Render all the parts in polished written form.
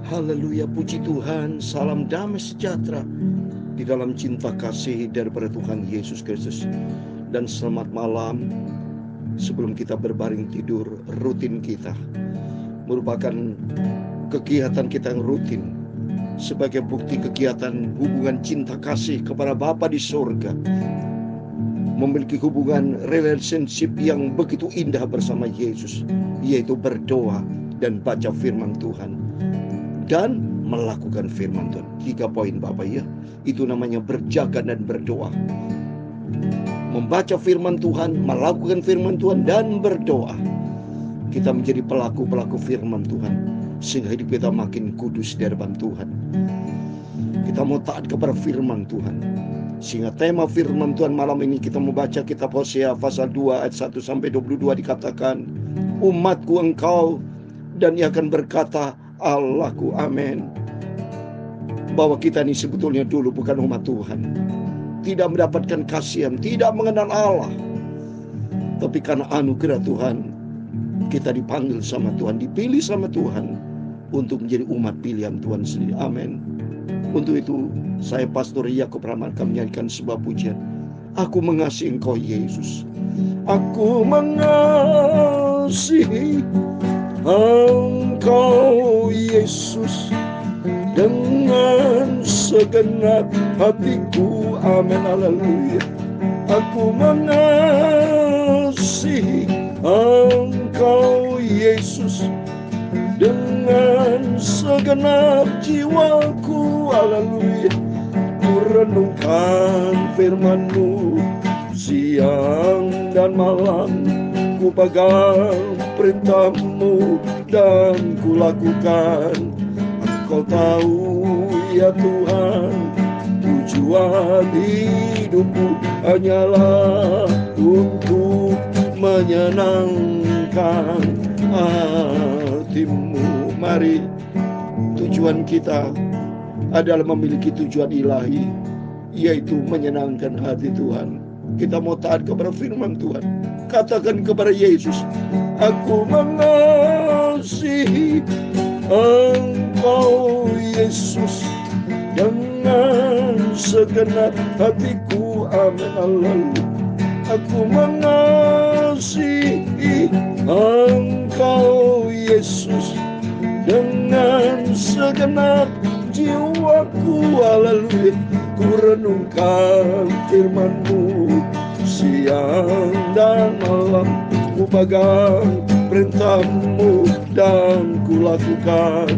Haleluya, puji Tuhan, salam damai sejahtera di dalam cinta kasih daripada Tuhan Yesus Kristus. Dan selamat malam. Sebelum kita berbaring tidur, rutin kita merupakan kegiatan kita yang rutin sebagai bukti kegiatan hubungan cinta kasih kepada Bapa di surga. Memiliki hubungan relationship yang begitu indah bersama Yesus, yaitu berdoa dan baca firman Tuhan dan melakukan firman Tuhan. 3 poin Bapak ya. Itu namanya berjaga dan berdoa. Membaca firman Tuhan, melakukan firman Tuhan, dan berdoa. Kita menjadi pelaku-pelaku firman Tuhan, sehingga hidup kita makin kudus di hadapan Tuhan. Kita mau taat kepada firman Tuhan. Sehingga tema firman Tuhan malam ini kita membaca kitab Hosea pasal 2 ayat 1 sampai 22 dikatakan, umatku engkau, dan ia akan berkata, Allahku, amin. Bahwa kita ini sebetulnya dulu bukan umat Tuhan, tidak mendapatkan kasihan, tidak mengenal Allah. Tapi karena anugerah Tuhan, kita dipanggil sama Tuhan, dipilih sama Tuhan untuk menjadi umat pilihan Tuhan sendiri. Amin. Untuk itu saya Pastor Yakub Rahman akan menyanyikan sebuah pujian. Aku mengasihi Engkau Yesus, aku mengasihi Engkau Yesus dengan segenap hatiku. Amin, haleluya. Aku mengasihi Engkau Yesus dengan segenap jiwaku. Haleluya. Ku renungkan firman-Mu siang dan malam, ku pegang perintah-Mu dan ku lakukan. Engkau tahu ya Tuhan, tujuan hidupku hanyalah untuk menyenangkan hati-Mu. Mari, tujuan kita adalah memiliki tujuan ilahi, yaitu menyenangkan hati Tuhan. Kita mau taat kepada firman Tuhan. Katakan kepada Yesus, aku mengasihi Engkau Yesus dengan segenap hatiku. Amin, haleluya. Aku mengasihi Engkau Yesus dengan segenap jiwaku. Haleluya. Ku renungkan firman-Mu siang dan malam, ku pegang perintah-Mu dan ku lakukan.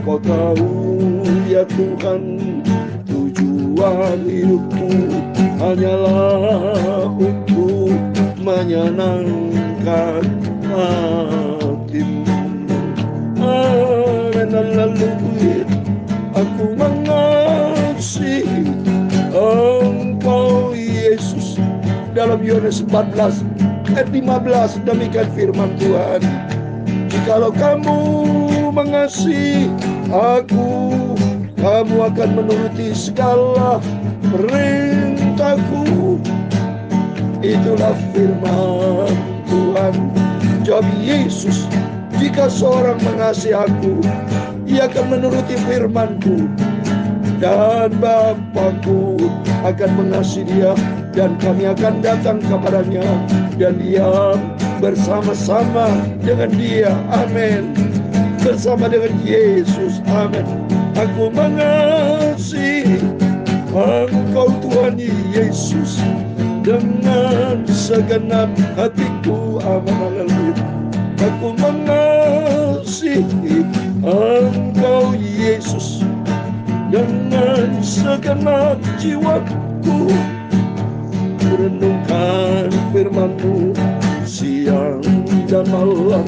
Kau tahu ya Tuhan, tujuan hidupku hanyalah untuk menyenangkan hati-Mu. Amin, haleluya. Aku mengasihi Engkau Yesus. Dalam Yohanes 14 ayat 15 demikian firman Tuhan, jikalau kamu mengasihi Aku, kamu akan menuruti segala perintahku. Itulah firman Tuhan. Jawab Yesus, jika seorang mengasihi Aku, ia akan menuruti firman-Ku, dan Bapa-Ku akan mengasihi dia, dan kami akan datang kepadanya dan diam bersama-sama dengan dia. Amin. Bersama dengan Yesus. Amin. Aku mengasihi Engkau Tuhan Yesus dengan segenap hatiku. Amin, haleluya. Aku mengasihi Engkau Yesus dengan segenap jiwaku. Renungkan firman-Mu siang dan malam,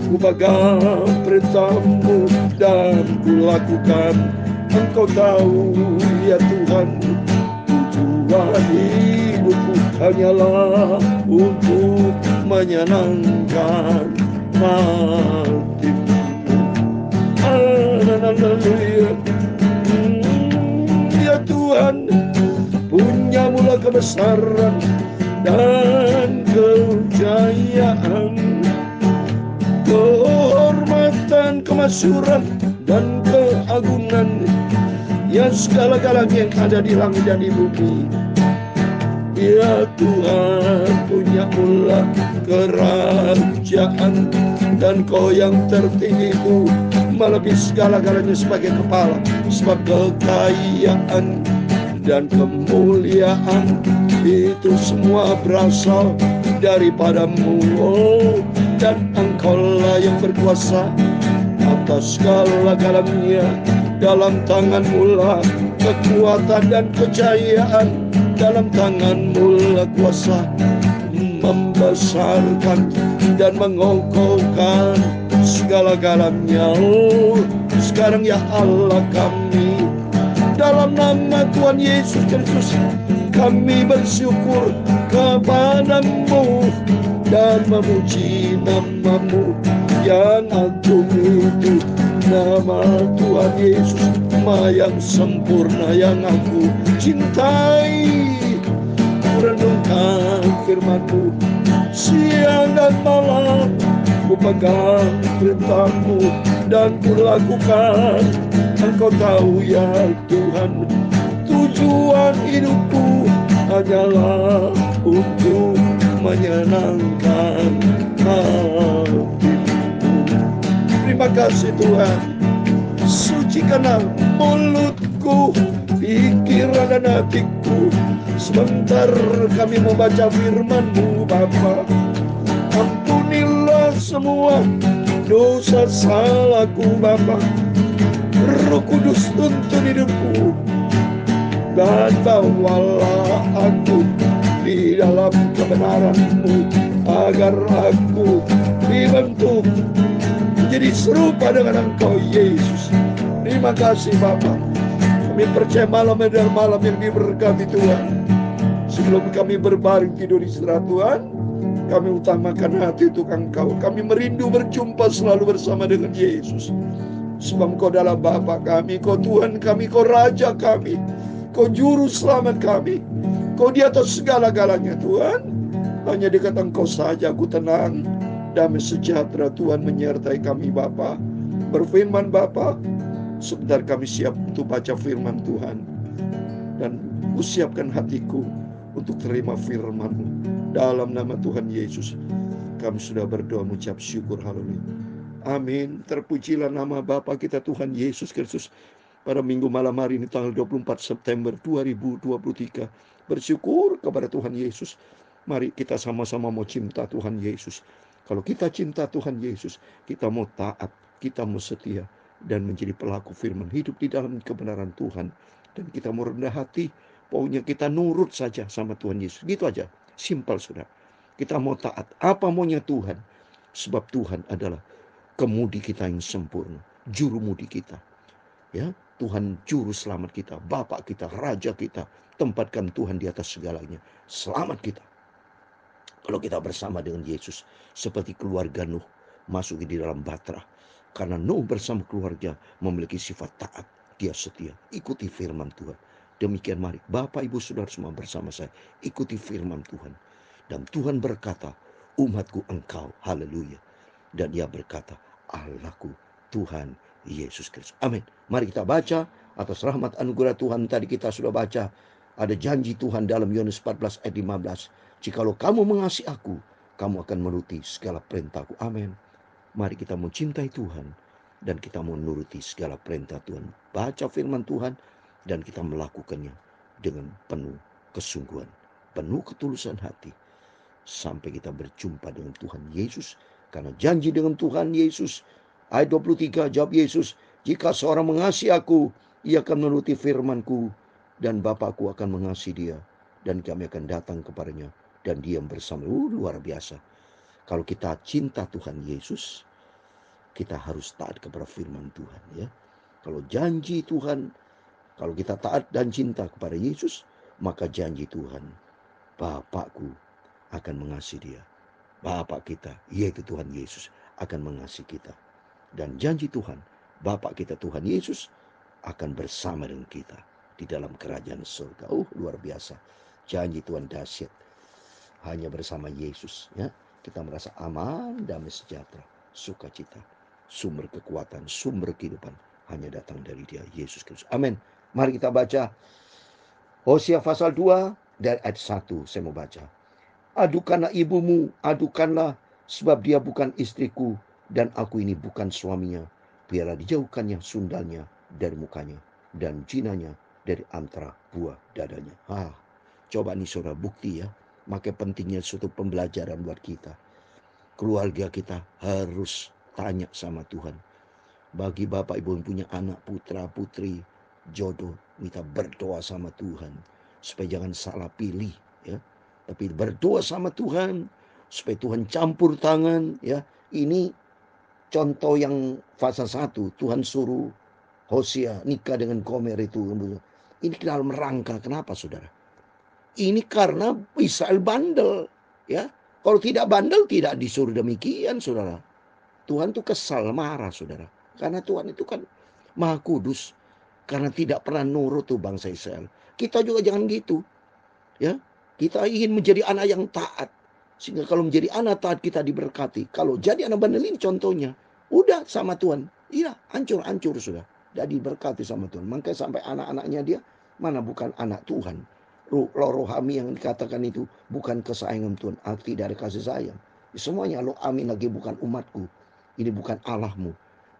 ku pegang perintah-Mu dan ku lakukan. Engkau tahu ya Tuhan, tujuan hidupku hanyalah untuk menyenangkan hati-Mu. Haleluya. Ya Tuhan, punya-Mulah kebesaran dan kejayaan, kehormatan, kemasyuran dan keagungan, ya segala-galanya yang ada di langit dan di bumi. Ya Tuhan, punya mula kerajaan, dan Kau yang tertinggi itu melebihi segala-galanya sebagai kepala. Sebab kekayaan dan kemuliaan itu semua berasal daripada-Mu, oh, dan Engkau-lah yang berkuasa atas segala-galanya. Dalam tangan-Mu lah kekuatan dan kejayaan, dalam tangan-Mu lah kuasa membesarkan dan mengokohkan segala-galanya. Oh, sekarang ya Allah kami, dalam nama Tuhan Yesus Kristus, kami bersyukur kepada-Mu dan memuji nama-Mu yang agung itu. Nama Tuhan Yesus, nama yang sempurna yang aku cintai. Renungkan firman-Mu siang dan malam, ku pegang perintah-Mu dan ku lakukan. Engkau tahu ya Tuhan, tujuan hidupku hanyalah untuk menyenangkan hati-Mu. Terima kasih Tuhan, sucikanlah mulutku, pikiran dan hatiku. Sebentar kami membaca firman-Mu Bapa. Ampunilah semua dosa salahku Bapa. Roh Kudus tuntun hidupku, dan bawalah aku di dalam kebenaran-Mu, agar aku dibentuk menjadi serupa dengan Engkau Yesus. Terima kasih Bapa. Kami percaya malam dan malam yang diberkati Tuhan. Sebelum kami berbaring tidur istirahat Tuhan, kami utamakan hati untuk Engkau. Kami merindu berjumpa selalu bersama dengan Yesus. Sebab Engkau adalah Bapa kami, Kau Tuhan kami, Kau Raja kami, Kau Juru Selamat kami. Kau di atas segala-galanya Tuhan. Hanya dekat Engkau saja aku tenang. Damai sejahtera Tuhan menyertai kami Bapa. Berfirman Bapa, sebentar kami siap untuk baca firman Tuhan. Dan usiapkan hatiku untuk terima firman-Mu. Dalam nama Tuhan Yesus kami sudah berdoa mengucap syukur, haleluya. Amin. Terpujilah nama Bapa kita Tuhan Yesus Kristus. Pada minggu malam hari ini tanggal 24 September 2023. Bersyukur kepada Tuhan Yesus. Mari kita sama-sama mau cinta Tuhan Yesus. Kalau kita cinta Tuhan Yesus, kita mau taat, kita mau setia, dan menjadi pelaku firman hidup di dalam kebenaran Tuhan. Dan kita mau rendah hati, pokoknya kita nurut saja sama Tuhan Yesus. Gitu aja, simpel sudah. Kita mau taat, apa maunya Tuhan. Sebab Tuhan adalah kemudi kita yang sempurna, juru mudi kita. Ya, Tuhan juru selamat kita, Bapa kita, Raja kita. Tempatkan Tuhan di atas segalanya. Selamat kita. Kalau kita bersama dengan Yesus, seperti keluarga Nuh masuk di dalam Batra. Karena Nuh bersama keluarga memiliki sifat taat, dia setia, ikuti firman Tuhan. Demikian mari Bapak Ibu Saudara semua bersama saya, ikuti firman Tuhan. Dan Tuhan berkata, umatku engkau, haleluya. Dan dia berkata, Allahku, Tuhan Yesus Kristus. Amin. Mari kita baca atas rahmat anugerah Tuhan. Tadi kita sudah baca, ada janji Tuhan dalam Yohanes 14 ayat 15. Jikalau kamu mengasihi aku, kamu akan menuruti segala perintahku. Amin. Mari kita mencintai Tuhan dan kita menuruti segala perintah Tuhan. Baca firman Tuhan dan kita melakukannya dengan penuh kesungguhan, penuh ketulusan hati. Sampai kita berjumpa dengan Tuhan Yesus. Karena janji dengan Tuhan Yesus. Ayat 23, jawab Yesus, jika seorang mengasihi aku, ia akan menuruti firmanku, dan Bapakku akan mengasihi dia, dan kami akan datang kepadanya dan diam bersama. Luar biasa. Kalau kita cinta Tuhan Yesus, kita harus taat kepada firman Tuhan, ya. Kalau janji Tuhan, kalau kita taat dan cinta kepada Yesus, maka janji Tuhan, Bapakku akan mengasihi dia. Bapak kita, yaitu Tuhan Yesus, akan mengasihi kita. Dan janji Tuhan, Bapak kita Tuhan Yesus akan bersama dengan kita di dalam kerajaan surga. Luar biasa. Janji Tuhan dahsyat. Hanya bersama Yesus, ya, kita merasa aman, damai sejahtera, sukacita. sumber kekuatan, sumber kehidupan hanya datang dari Dia, Yesus Kristus. Amin. Mari kita baca Hosea pasal 2 dari ayat 1. Saya mau baca. Adukanlah ibumu, adukanlah, sebab dia bukan istriku dan aku ini bukan suaminya. Biarlah dijauhkannya sundalnya dari mukanya dan jinanya dari antara buah dadanya. Coba nih saudara, bukti ya. Makanya pentingnya suatu pembelajaran buat kita. Keluarga kita harus tanya sama Tuhan. Bagi bapak ibu yang punya anak, putra putri, jodoh, kita berdoa sama Tuhan supaya jangan salah pilih ya. Tapi berdoa sama Tuhan supaya Tuhan campur tangan ya. Ini contoh yang fase 1, Tuhan suruh Hosea nikah dengan Gomer itu. Ini dalam rangka kenapa saudara? Ini karena Israel bandel ya. Kalau tidak bandel tidak disuruh demikian saudara. Tuhan tuh kesal, marah saudara. Karena Tuhan itu kan Maha Kudus. Karena tidak pernah nurut tuh bangsa Israel. Kita juga jangan gitu. Ya, kita ingin menjadi anak yang taat. Sehingga kalau menjadi anak taat kita diberkati. Kalau jadi anak bandel ini contohnya. Udah sama Tuhan. Iya, hancur-hancur sudah. Dan diberkati sama Tuhan. Makanya sampai anak-anaknya dia mana bukan anak Tuhan. Rohami yang dikatakan itu bukan kesayangan Tuhan. Tidak ada kasih sayang. Semuanya lo amin lagi bukan umatku. Ini bukan Allahmu.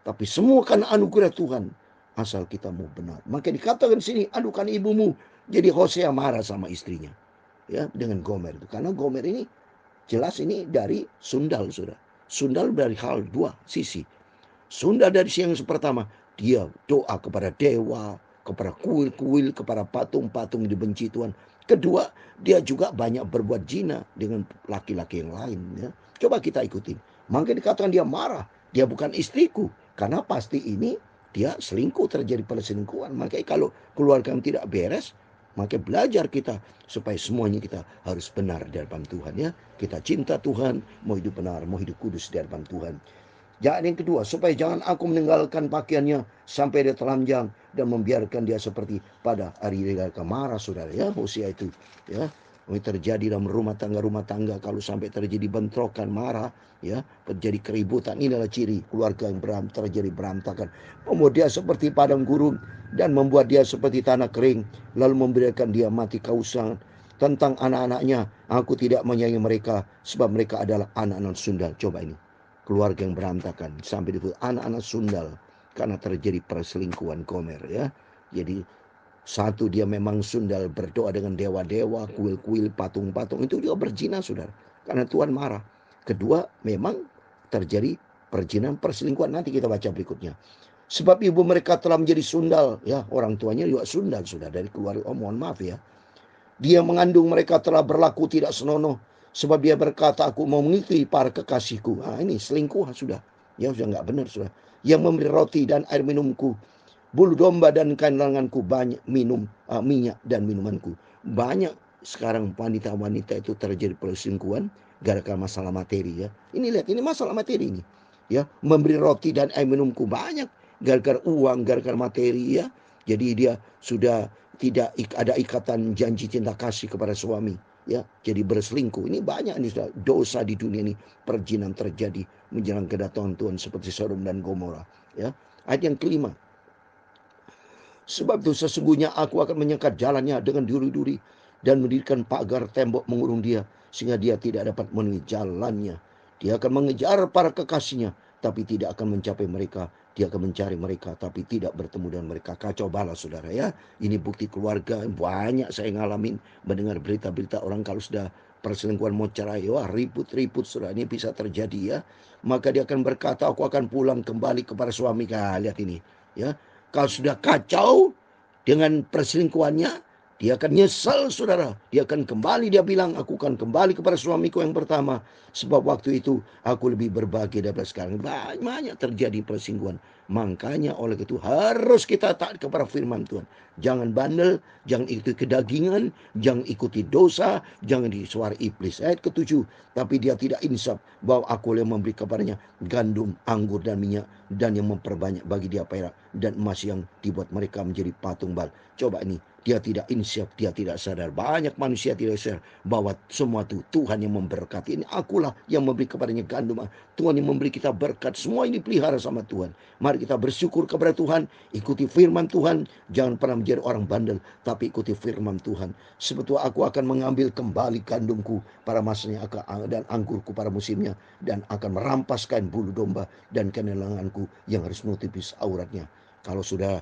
Tapi semua karena anugerah Tuhan. Asal kita mau benar. Maka dikatakan di sini, adukan ibumu. Jadi Hosea marah sama istrinya. Ya, dengan Gomer itu. Karena Gomer ini jelas ini dari sundal, saudara. Sundal dari hal dua sisi. Sundal dari yang pertama. Dia doa kepada dewa, kepada kuil-kuil, kepada patung-patung yang dibenci Tuhan. Kedua, dia juga banyak berbuat zina dengan laki-laki yang lain. Ya. Coba kita ikutin. Maka dikatakan dia marah. Dia bukan istriku. Karena pasti ini dia selingkuh, terjadi perselingkuhan. Makanya kalau keluarga yang tidak beres, maka belajar kita supaya semuanya kita harus benar di hadapan Tuhan ya. Kita cinta Tuhan, mau hidup benar, mau hidup kudus di hadapan Tuhan. Jangan yang kedua, supaya jangan aku meninggalkan pakaiannya sampai dia telanjang dan membiarkan dia seperti pada hari dia marah saudara ya. Hosea itu ya. Ini terjadi dalam rumah tangga kalau sampai terjadi bentrokan marah ya, terjadi keributan, ini adalah ciri keluarga yang terjadi berantakan. Membuat dia seperti padang gurun dan membuat dia seperti tanah kering, lalu membiarkan dia mati kehausan. Tentang anak-anaknya, aku tidak menyayangi mereka sebab mereka adalah anak-anak sundal. Coba ini, keluarga yang berantakan sampai disebut anak-anak sundal karena terjadi perselingkuhan Gomer ya. Jadi satu, dia memang sundal, berdoa dengan dewa-dewa, kuil-kuil, patung-patung. Itu juga berzina, saudara. Karena Tuhan marah. Kedua, memang terjadi perzinahan, perselingkuhan. Nanti kita baca berikutnya. Sebab ibu mereka telah menjadi sundal. Ya, orang tuanya juga sundal, sudah dari keluarga. Oh, mohon maaf ya. Dia mengandung mereka telah berlaku tidak senonoh. Sebab dia berkata, aku mau mengikuti para kekasihku. Ini selingkuh sudah. Ya, sudah nggak benar, sudah. Yang memberi roti dan air minumku. Bulu domba dan kain lenganku banyak minum minyak dan minumanku. Banyak sekarang wanita-wanita itu terjadi perselingkuhan gara-gara masalah materi ya. Ini lihat, ini masalah materi ini. Ya, memberi roti dan air minumku banyak gara-gara uang, gara-gara materi ya. Jadi dia sudah tidak ada ikatan janji cinta kasih kepada suami ya. Jadi berselingkuh. Ini banyak ini sudah dosa di dunia ini, perjinan terjadi menjelang kedatangan Tuhan seperti Sodom dan Gomora ya. Ayat yang kelima. Sebab itu sesungguhnya aku akan menyekat jalannya dengan duri-duri dan mendirikan pagar tembok mengurung dia sehingga dia tidak dapat menemui jalannya. Dia akan mengejar para kekasihnya tapi tidak akan mencapai mereka. Dia akan mencari mereka tapi tidak bertemu dengan mereka. Kacau balas saudara ya. Ini bukti keluarga. Banyak saya ngalamin mendengar berita-berita orang kalau sudah perselingkuhan mau cerai. Wah, ribut-ribut saudara. Ini bisa terjadi ya. Maka dia akan berkata, aku akan pulang kembali kepada suami. Lihat ini ya. Kalau sudah kacau dengan perselingkuhannya, dia akan nyesal saudara. Dia akan kembali, dia bilang, aku akan kembali kepada suamiku yang pertama. Sebab waktu itu aku lebih berbahagia daripada sekarang. Banyak terjadi perselingkuhan. Makanya oleh itu harus kita taat kepada firman Tuhan. Jangan bandel, jangan ikuti kedagingan, jangan ikuti dosa, jangan disuara iblis. Ayat ke-7. Tapi dia tidak insaf bahwa aku yang memberi kepadanya gandum, anggur dan minyak, dan yang memperbanyak bagi dia perak dan emas yang dibuat mereka menjadi patung Baal. Coba ini Dia tidak insyaf, dia tidak sadar. Banyak manusia tidak sadar bahwa semua itu Tuhan yang memberkati. Ini akulah yang memberi kepadanya gandum. Tuhan yang memberi kita berkat. Semua ini pelihara sama Tuhan. Mari kita bersyukur kepada Tuhan. Ikuti firman Tuhan. Jangan pernah menjadi orang bandel, tapi ikuti firman Tuhan. Sebetulnya aku akan mengambil kembali gandumku pada masanya dan anggurku pada musimnya. Dan akan merampas kain bulu domba dan kenelanganku yang harus nutupis auratnya. Kalau sudah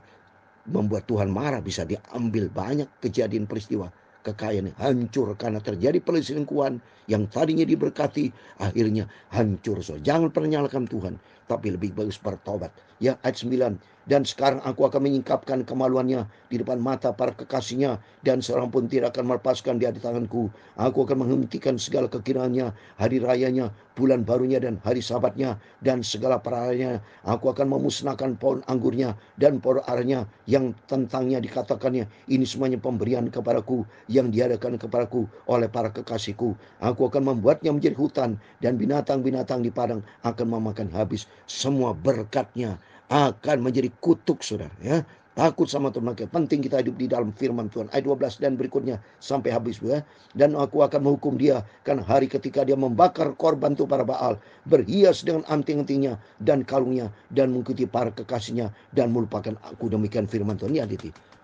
membuat Tuhan marah, bisa diambil banyak kejadian peristiwa kekayaan hancur karena terjadi perselingkuhan yang tadinya diberkati akhirnya hancur. So, jangan pernah nyalakan Tuhan, tapi lebih bagus bertobat. Ya, ayat 9. Dan sekarang aku akan menyingkapkan kemaluannya di depan mata para kekasihnya, dan seorang pun tidak akan melepaskan dia di tanganku. Aku akan menghentikan segala kekiraannya, hari rayanya, bulan barunya, dan hari sabatnya, dan segala perayanya. Aku akan memusnahkan pohon anggurnya dan pohon aranya yang tentangnya dikatakannya, ini semuanya pemberian kepadaku yang diadakan kepadaku oleh para kekasihku. Aku akan membuatnya menjadi hutan, dan binatang-binatang di padang akan memakan habis. Semua berkatnya akan menjadi kutuk, saudara. Ya, takut sama Tuhan. Maka penting kita hidup di dalam firman Tuhan. Ayat 12 dan berikutnya sampai habis, ya. Dan aku akan menghukum dia kan hari ketika dia membakar korban itu para Baal, berhias dengan anting-antingnya dan kalungnya, dan mengikuti para kekasihnya, dan melupakan aku. Demikian firman Tuhan. Ya,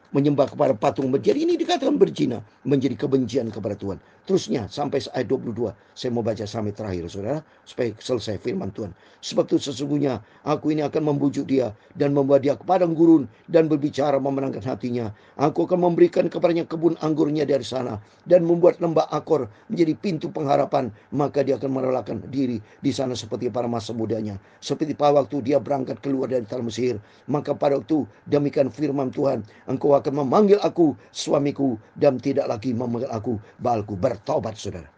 menyembah kepada patung menjadi, ini dikatakan berzina, menjadi kebencian kepada Tuhan. Terusnya sampai ayat 22. Saya mau baca sampai terakhir, saudara, supaya selesai firman Tuhan. Sebab itu sesungguhnya aku ini akan membujuk dia dan membawa dia ke padang gurun dan berbicara memenangkan hatinya. Aku akan memberikan kepadanya kebun anggurnya dari sana dan membuat lembah Akor menjadi pintu pengharapan. Maka dia akan merelakan diri di sana seperti pada masa mudanya, seperti pada waktu dia berangkat keluar dari tanah Mesir. Maka pada waktu demikian firman Tuhan, engkau akan memanggil aku suamiku dan tidak lagi memanggil aku Baalku. Bertobat, saudara.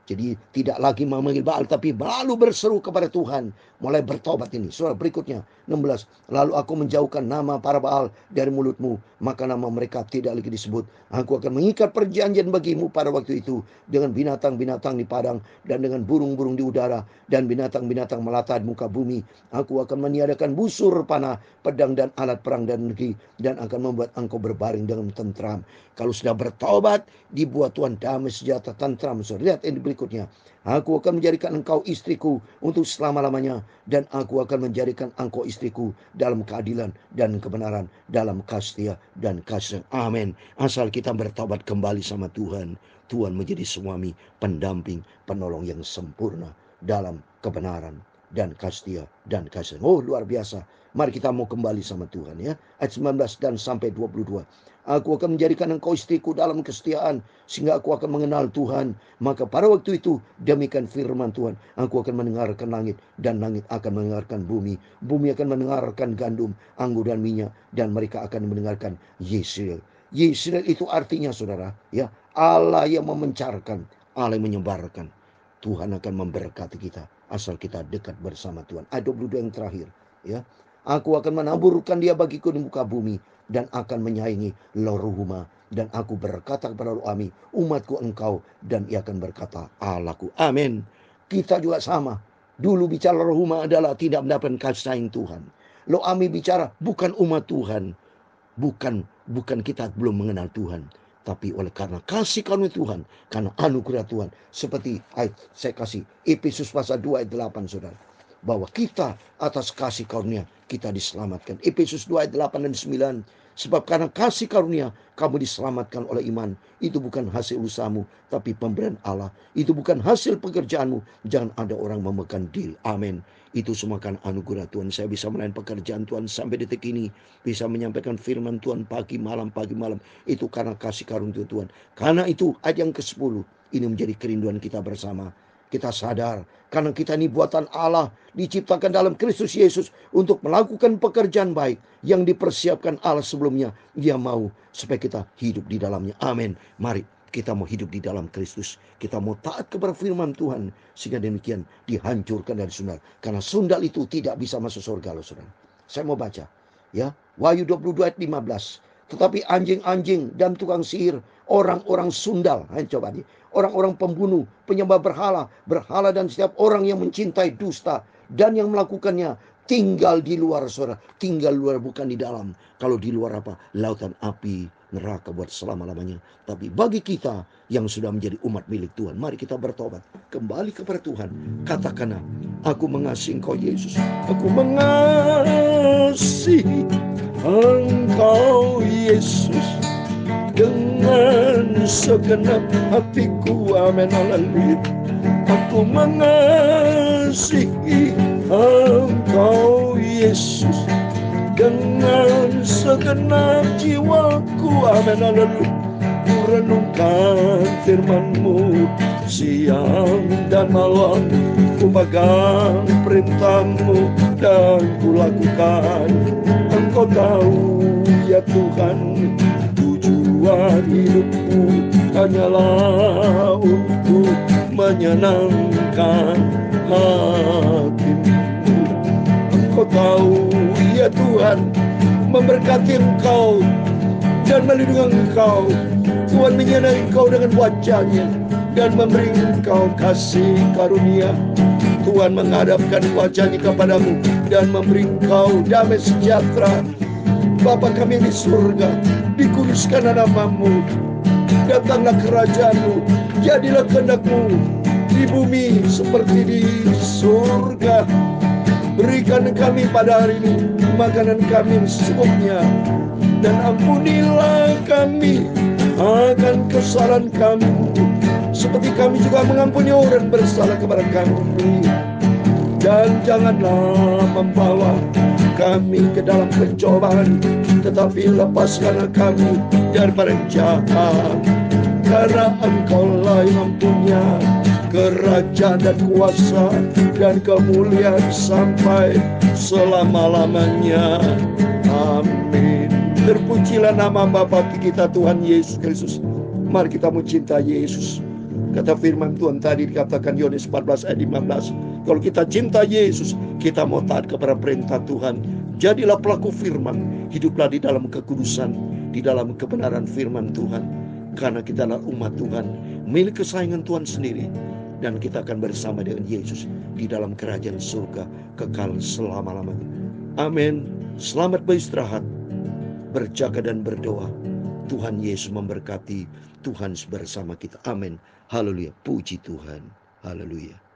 Jadi tidak lagi memanggil Baal, tapi lalu berseru kepada Tuhan. Mulai bertobat ini. Surah berikutnya 16. Lalu aku menjauhkan nama para Baal dari mulutmu, maka nama mereka tidak lagi disebut. Aku akan mengikat perjanjian bagimu pada waktu itu dengan binatang-binatang di padang dan dengan burung-burung di udara dan binatang-binatang melata di muka bumi. Aku akan meniadakan busur panah, pedang dan alat perang dan negeri, dan akan membuat engkau berbaring dengan tentram. Kalau sudah bertobat, dibuat Tuhan damai sejahtera tentram. So, lihat ini berikutnya. Aku akan menjadikan engkau istriku untuk selama-lamanya, dan aku akan menjadikan engkau istriku dalam keadilan dan kebenaran, dalam kasih dan kasih. Amin. Asal kita bertobat kembali sama Tuhan, Tuhan menjadi suami, pendamping, penolong yang sempurna dalam kebenaran dan kasih dan kasih. Oh, luar biasa. Mari kita mau kembali sama Tuhan, ya. Ayat 19 dan sampai 22. Aku akan menjadikan engkau istriku dalam kesetiaan, sehingga aku akan mengenal Tuhan. Maka pada waktu itu, demikian firman Tuhan, aku akan mendengarkan langit, dan langit akan mendengarkan bumi. Bumi akan mendengarkan gandum, anggur dan minyak, dan mereka akan mendengarkan Yesreel. Yesreel itu artinya, saudara, ya, Allah yang memencarkan, Allah yang menyebarkan. Tuhan akan memberkati kita asal kita dekat bersama Tuhan. Ayat 22 yang terakhir, ya. Aku akan menaburkan dia bagiku di muka bumi, dan akan menyaingi Lo-ruhuma. Dan aku berkata kepada Lo-ami, umatku engkau, dan ia akan berkata, Allahku. Amin. Kita juga sama. Dulu bicara Lo-ruhuma adalah tidak mendapatkan kasih sayang Tuhan. Lo-ami bicara bukan umat Tuhan. Bukan kita belum mengenal Tuhan. Tapi oleh karena kasih karunia Tuhan, karena anugerah Tuhan. Seperti ayat saya kasih, Efesus pasal 2 ayat 8, saudara. Bahwa kita atas kasih karunia kita diselamatkan. Efesus 2 ayat 8 dan 9. Sebab karena kasih karunia kamu diselamatkan oleh iman. Itu bukan hasil usahamu, tapi pemberian Allah. Itu bukan hasil pekerjaanmu. Jangan ada orang memegang diri. Amin. Itu semua kan anugerah Tuhan. Saya bisa melayani pekerjaan Tuhan sampai detik ini. Bisa menyampaikan firman Tuhan pagi malam. Itu karena kasih karunia Tuhan. Karena itu ayat yang ke-10. Ini menjadi kerinduan kita bersama. Kita sadar karena kita ini buatan Allah, diciptakan dalam Kristus Yesus untuk melakukan pekerjaan baik yang dipersiapkan Allah sebelumnya. Dia mau supaya kita hidup di dalamnya. Amin. Mari kita mau hidup di dalam Kristus. Kita mau taat kepada firman Tuhan, sehingga demikian dihancurkan dari sundal. Karena sundal itu tidak bisa masuk surga, loh, saudara. Saya mau baca, ya, Wahyu 22 ayat 15. Tetapi anjing-anjing dan tukang sihir, orang-orang sundal, coba nih, orang-orang pembunuh, penyembah berhala dan setiap orang yang mencintai dusta dan yang melakukannya tinggal di luar, saudara. Tinggal luar, bukan di dalam. Kalau di luar apa? Lautan api, neraka buat selama-lamanya. Tapi bagi kita yang sudah menjadi umat milik Tuhan, mari kita bertobat, kembali kepada Tuhan. Katakanlah, aku mengasihi Engkau Yesus, aku mengasihi Engkau Yesus dengan segenap hatiku. Amin, haleluya. Aku mengasihi Engkau Yesus dengan segenap jiwaku. Amin, haleluya. Ku renungkan firman-Mu siang dan malam, ku pegang perintah-Mu dan ku lakukan. Engkau tahu ya Tuhan, tujuan hidupku hanyalah untuk menyenangkan hati-Mu. Engkau tahu ya Tuhan, memberkati Engkau dan melindungi Engkau. Tuhan menyenangi Engkau dengan wajah-Nya dan memberi Engkau kasih karunia. Tuhan menghadapkan wajah-Nya kepadamu dan memberi Engkau damai sejahtera. Bapa kami yang di surga, dikuduskanlah nama-Mu, datanglah kerajaan-Mu, jadilah kehendak-Mu di bumi seperti di surga. Berikan kami pada hari ini makanan kami secukupnya, dan ampunilah kami akan kesalahan kami, seperti kami juga mengampuni orang bersalah kepada kami. Dan janganlah membawa kami ke dalam pencobaan, tetapi lepaskanlah kami daripada yang jahat. Karena Engkau-lah yang mempunyai kerajaan dan kuasa dan kemuliaan sampai selama-lamanya. Amin. Terpujilah nama Bapa kita Tuhan Yesus Kristus. Mari kita mencintai Yesus. Kata firman Tuhan tadi dikatakan Yohanes 14 ayat 15. Kalau kita cinta Yesus, kita mau taat kepada perintah Tuhan. Jadilah pelaku firman, hiduplah di dalam kekudusan, di dalam kebenaran firman Tuhan. Karena kita adalah umat Tuhan, milik kesayangan Tuhan sendiri. Dan kita akan bersama dengan Yesus di dalam kerajaan surga kekal selama-lamanya. Amin. Selamat beristirahat, berjaga dan berdoa. Tuhan Yesus memberkati. Tuhan bersama kita. Amin. Haleluya. Puji Tuhan. Haleluya.